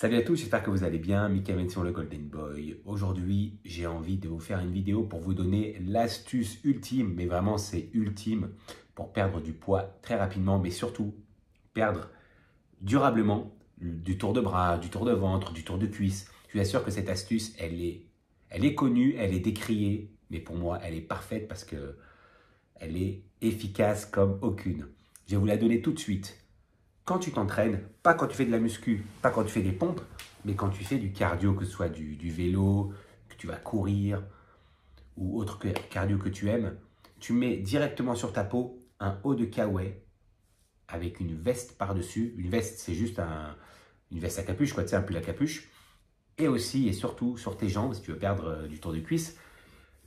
Salut à tous, j'espère que vous allez bien. Mickaël sur le Golden Boy. Aujourd'hui, j'ai envie de vous faire une vidéo pour vous donner l'astuce ultime, mais vraiment c'est ultime, pour perdre du poids très rapidement, mais surtout perdre durablement du tour de bras, du tour de ventre, du tour de cuisse. Je vous assure que cette astuce, elle est connue, elle est décriée, mais pour moi, elle est parfaite parce que elle est efficace comme aucune. Je vais vous la donner tout de suite. Quand tu t'entraînes, pas quand tu fais de la muscu, pas quand tu fais des pompes, mais quand tu fais du cardio, que ce soit du vélo, que tu vas courir ou autre cardio que tu aimes, tu mets directement sur ta peau un haut de kawaii avec une veste par-dessus. Une veste, c'est juste une veste à capuche, quoi, tu sais, un pull à capuche. Et aussi et surtout sur tes jambes, si tu veux perdre du tour de cuisse,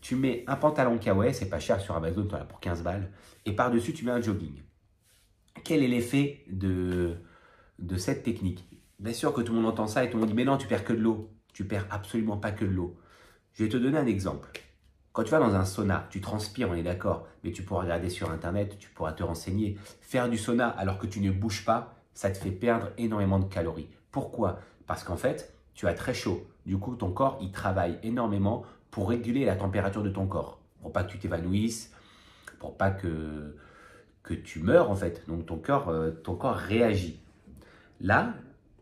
tu mets un pantalon kawaii, c'est pas cher sur Amazon, tu en as pour 15 balles, et par-dessus tu mets un jogging. Quel est l'effet de cette technique? Bien sûr que tout le monde entend ça et tout le monde dit mais non, tu perds que de l'eau. Tu perds absolument pas que de l'eau. Je vais te donner un exemple. Quand tu vas dans un sauna, tu transpires, on est d'accord, mais tu pourras regarder sur internet, tu pourras te renseigner. Faire du sauna alors que tu ne bouges pas, ça te fait perdre énormément de calories. Pourquoi? Parce qu'en fait, tu as très chaud. Du coup, ton corps, il travaille énormément pour réguler la température de ton corps. Pour pas que tu t'évanouisses, pour pas que tu meurs en fait. Donc ton corps réagit. Là,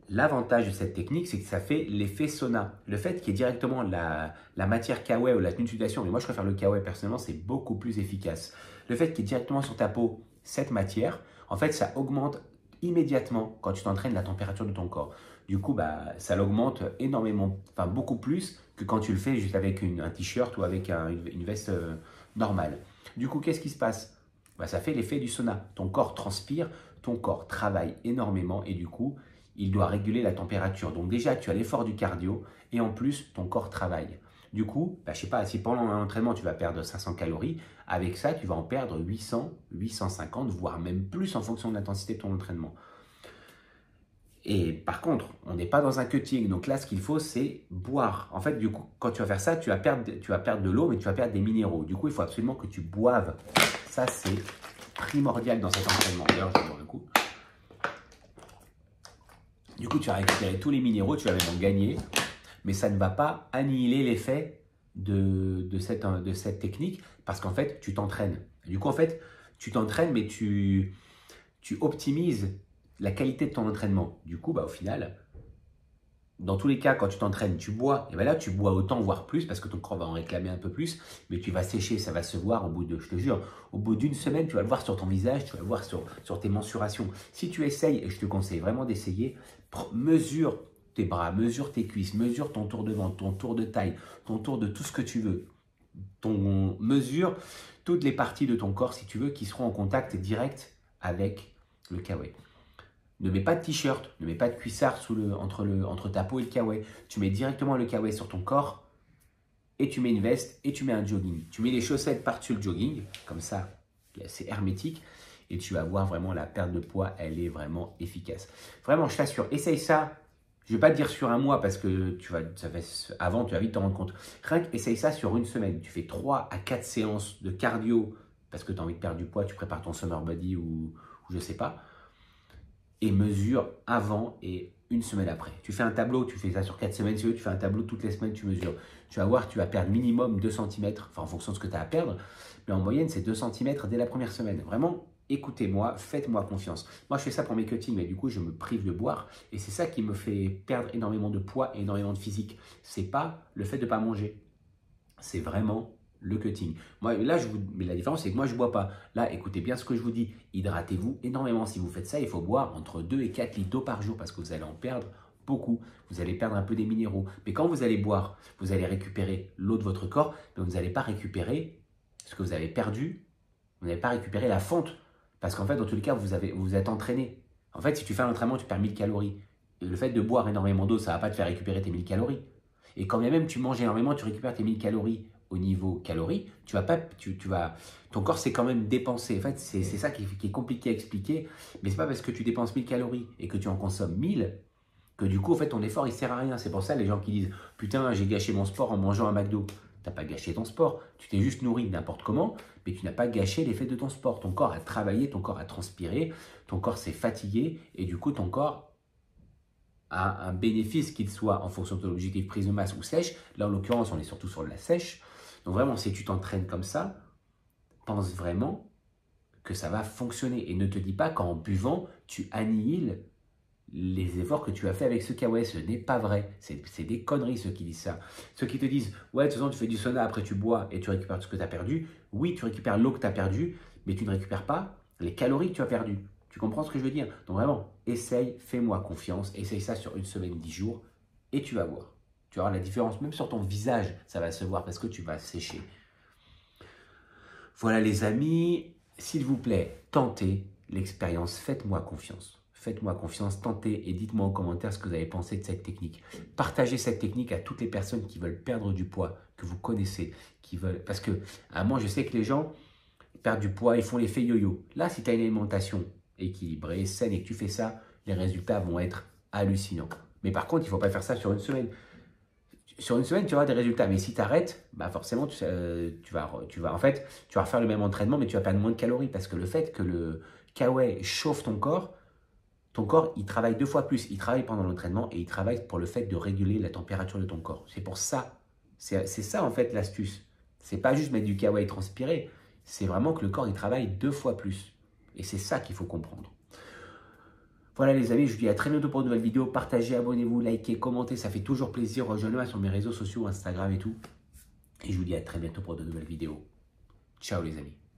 l'avantage de cette technique, c'est que ça fait l'effet sauna. Le fait qu'il y ait directement la matière kawaii ou la tenue de sudation, mais moi je préfère le kawaii personnellement, c'est beaucoup plus efficace. Le fait qu'il y ait directement sur ta peau cette matière, en fait, ça augmente immédiatement quand tu t'entraînes la température de ton corps. Du coup, ça l'augmente énormément, enfin beaucoup plus que quand tu le fais juste avec un t-shirt ou avec une veste normale. Du coup, qu'est-ce qui se passe? Ça fait l'effet du sauna. Ton corps transpire, ton corps travaille énormément et du coup, il doit réguler la température. Donc déjà, tu as l'effort du cardio et en plus, ton corps travaille. Du coup, je ne sais pas, si pendant un entraînement, tu vas perdre 500 calories, avec ça, tu vas en perdre 800, 850, voire même plus en fonction de l'intensité de ton entraînement. Et par contre, on n'est pas dans un cutting. Donc là, ce qu'il faut, c'est boire. En fait, du coup, quand tu vas faire ça, tu vas perdre de l'eau, mais tu vas perdre des minéraux. Du coup, il faut absolument que tu boives. Ça, c'est primordial dans cet entraînement. D'ailleurs, je vais boire un coup. Du coup, tu vas récupérer tous les minéraux, tu vas même en gagner. Mais ça ne va pas annihiler l'effet de cette technique parce qu'en fait, tu t'entraînes. Du coup, en fait, tu t'entraînes, mais tu optimises la qualité de ton entraînement. Du coup, au final, dans tous les cas, quand tu t'entraînes, tu bois. Et bien là, tu bois autant, voire plus, parce que ton corps va en réclamer un peu plus. Mais tu vas sécher, ça va se voir au bout je te jure, au bout d'une semaine, tu vas le voir sur ton visage, tu vas le voir sur tes mensurations. Si tu essayes, et je te conseille vraiment d'essayer, mesure tes bras, mesure tes cuisses, mesure ton tour de ventre, ton tour de taille, ton tour de tout ce que tu veux. Mesure toutes les parties de ton corps, si tu veux, qui seront en contact direct avec le kawaii. Ne mets pas de t-shirt, ne mets pas de cuissard entre ta peau et le kawaii. Tu mets directement le kawaii sur ton corps et tu mets une veste et tu mets un jogging. Tu mets les chaussettes par-dessus le jogging, comme ça, c'est hermétique. Et tu vas voir vraiment la perte de poids, elle est vraiment efficace. Vraiment, je t'assure, essaye ça. Je ne vais pas te dire sur un mois parce que avant, tu vas vite t'en rendre compte. Rien qu'essaye ça sur une semaine. Tu fais 3 à 4 séances de cardio parce que tu as envie de perdre du poids, tu prépares ton summer body ou je ne sais pas. Et mesure avant et une semaine après. Tu fais un tableau, tu fais ça sur 4 semaines, si tu veux, tu fais un tableau toutes les semaines, tu mesures. Tu vas voir, tu vas perdre minimum 2 cm, enfin en fonction de ce que tu as à perdre, mais en moyenne, c'est 2 cm dès la première semaine. Vraiment, écoutez-moi, faites-moi confiance. Moi, je fais ça pour mes cuttings, mais du coup, je me prive de boire et c'est ça qui me fait perdre énormément de poids et énormément de physique. C'est pas le fait de ne pas manger, c'est vraiment le cutting. Moi, là, mais la différence, c'est que moi, je ne bois pas. Là, écoutez bien ce que je vous dis. Hydratez-vous énormément. Si vous faites ça, il faut boire entre 2 et 4 litres d'eau par jour parce que vous allez en perdre beaucoup. Vous allez perdre un peu des minéraux. Mais quand vous allez boire, vous allez récupérer l'eau de votre corps, mais vous n'allez pas récupérer ce que vous avez perdu. Vous n'allez pas récupérer la fonte. Parce qu'en fait, dans tous les cas, vous êtes entraîné. En fait, si tu fais un entraînement, tu perds 1000 calories. Et le fait de boire énormément d'eau, ça ne va pas te faire récupérer tes 1000 calories. Et quand bien même tu manges énormément, tu récupères tes 1000 calories au niveau calories, ton corps s'est quand même dépensé. En fait, c'est ça qui est compliqué à expliquer, mais c'est pas parce que tu dépenses 1000 calories et que tu en consommes 1000 que du coup, en fait, ton effort, il sert à rien. C'est pour ça les gens qui disent « Putain, j'ai gâché mon sport en mangeant un McDo ». Tu n'as pas gâché ton sport, tu t'es juste nourri n'importe comment, mais tu n'as pas gâché l'effet de ton sport. Ton corps a travaillé, ton corps a transpiré, ton corps s'est fatigué et du coup, ton corps a un bénéfice, qu'il soit en fonction de ton objectif prise de masse ou sèche. Là, en l'occurrence, on est surtout sur la sèche. Donc vraiment, si tu t'entraînes comme ça, pense vraiment que ça va fonctionner. Et ne te dis pas qu'en buvant, tu annihiles les efforts que tu as fait avec ce kawaii. Ce n'est pas vrai. C'est des conneries ceux qui disent ça. Ceux qui te disent, ouais, de toute façon, tu fais du sauna, après tu bois et tu récupères tout ce que tu as perdu. Oui, tu récupères l'eau que tu as perdue, mais tu ne récupères pas les calories que tu as perdues. Tu comprends ce que je veux dire? Donc vraiment, essaye, fais-moi confiance, essaye ça sur une semaine, 10 jours, et tu vas voir. Tu vas voir la différence, même sur ton visage, ça va se voir parce que tu vas sécher. Voilà les amis, s'il vous plaît, tentez l'expérience, faites-moi confiance. Faites-moi confiance, tentez et dites-moi en commentaire ce que vous avez pensé de cette technique. Partagez cette technique à toutes les personnes qui veulent perdre du poids, que vous connaissez, qui veulent... Parce que, à moi, je sais que les gens perdent du poids, ils font l'effet yo-yo. Là, si tu as une alimentation équilibrée, saine et que tu fais ça, les résultats vont être hallucinants. Mais par contre, il ne faut pas faire ça sur une semaine. Sur une semaine, tu auras des résultats. Mais si tu arrêtes, bah forcément, tu vas refaire le même entraînement, mais tu vas perdre moins de calories. Parce que le fait que le kawaii chauffe ton corps, il travaille 2 fois plus. Il travaille pendant l'entraînement et il travaille pour le fait de réguler la température de ton corps. C'est pour ça. C'est ça, en fait, l'astuce. C'est pas juste mettre du kawaii transpiré. C'est vraiment que le corps, il travaille 2 fois plus. Et c'est ça qu'il faut comprendre. Voilà les amis, je vous dis à très bientôt pour une nouvelle vidéo. Partagez, abonnez-vous, likez, commentez, ça fait toujours plaisir. Rejoignez-moi sur mes réseaux sociaux, Instagram et tout. Et je vous dis à très bientôt pour de nouvelles vidéos. Ciao les amis.